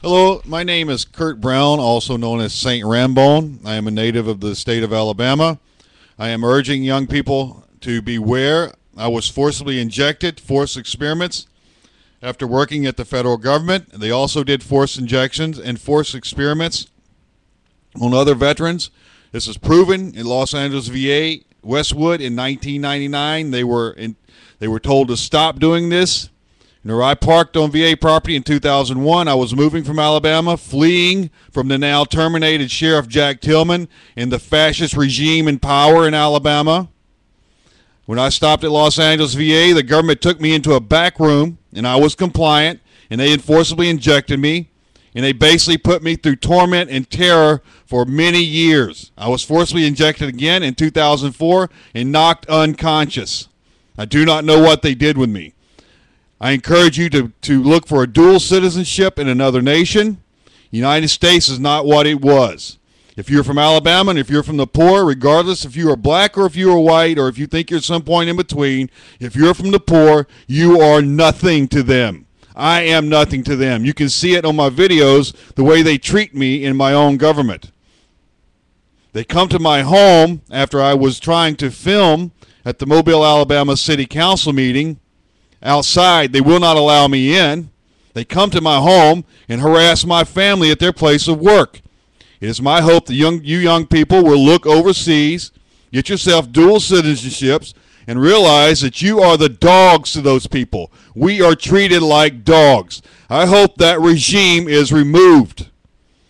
Hello, my name is Kurt Brown, also known as Saint Rambone. I am a native of the state of Alabama. I am urging young people to beware. I was forcibly injected, forced experiments, after working at the federal government. They also did forced injections and forced experiments on other veterans. This is proven in Los Angeles VA, Westwood in 1999. They were told to stop doing this. I parked on VA property in 2001. I was moving from Alabama, fleeing from the now terminated Sheriff Jack Tillman and the fascist regime in power in Alabama. When I stopped at Los Angeles VA, the government took me into a back room, and I was compliant, and they forcibly injected me, and they basically put me through torment and terror for many years. I was forcibly injected again in 2004 and knocked unconscious. I do not know what they did with me. I encourage you to look for a dual citizenship in another nation. The United States is not what it was. If you're from Alabama and if you're from the poor, regardless if you are black or if you are white or if you think you're some point in between, if you're from the poor, you are nothing to them. I am nothing to them. You can see it on my videos, the way they treat me in my own government. They come to my home after I was trying to film at the Mobile, Alabama City Council meeting. Outside, they will not allow me in. They come to my home and harass my family at their place of work. It is my hope that you young people will look overseas, get yourself dual citizenships, and realize that you are the dogs to those people. We are treated like dogs. I hope that regime is removed.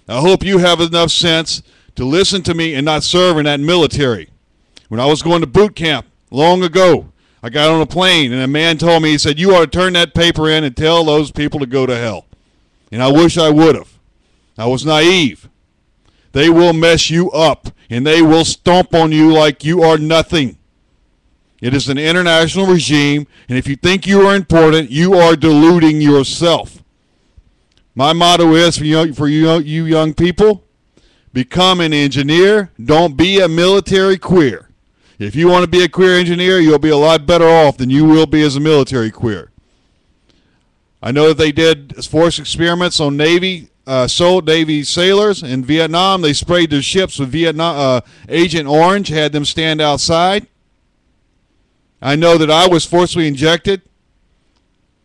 I hope you have enough sense to listen to me and not serve in that military. When I was going to boot camp long ago, I got on a plane, and a man told me, he said, you ought to turn that paper in and tell those people to go to hell. And I wish I would have. I was naive. They will mess you up, and they will stomp on you like you are nothing. It is an international regime, and if you think you are important, you are deluding yourself. My motto is for you young people, become an engineer. Don't be a military queer. If you want to be a queer engineer, you'll be a lot better off than you will be as a military queer. I know that they did forced experiments on Navy sailors in Vietnam. They sprayed their ships with Agent Orange, had them stand outside. I know that I was forcibly injected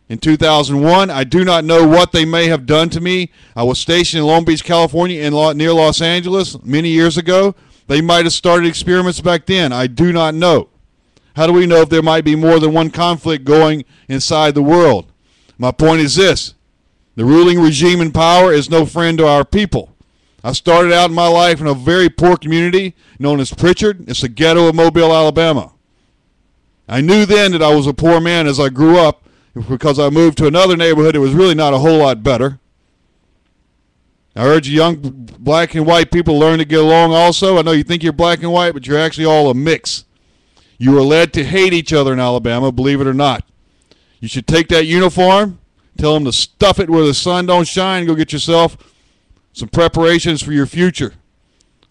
in 2001. I do not know what they may have done to me. I was stationed in Long Beach, California, near Los Angeles many years ago. They might have started experiments back then. I do not know. How do we know if there might be more than one conflict going inside the world? My point is this. The ruling regime in power is no friend to our people. I started out in my life in a very poor community known as Pritchard. It's the ghetto of Mobile, Alabama. I knew then that I was a poor man as I grew up because I moved to another neighborhood that was really not a whole lot better. I urge young black and white people to learn to get along also. I know you think you're black and white, but you're actually all a mix. You are led to hate each other in Alabama, believe it or not. You should take that uniform, tell them to stuff it where the sun don't shine, and go get yourself some preparations for your future.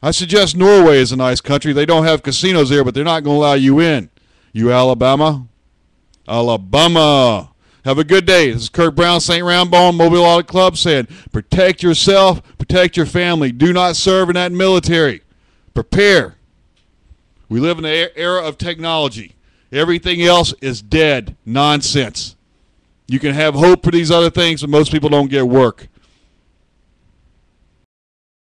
I suggest Norway is a nice country. They don't have casinos there, but they're not going to allow you in. You Alabama? Alabama. Have a good day. This is Kurt Brown, St. Rambone, Mobile Auto Club saying, protect yourself, protect your family. Do not serve in that military. Prepare. We live in an era of technology. Everything else is dead nonsense. You can have hope for these other things, but most people don't get work.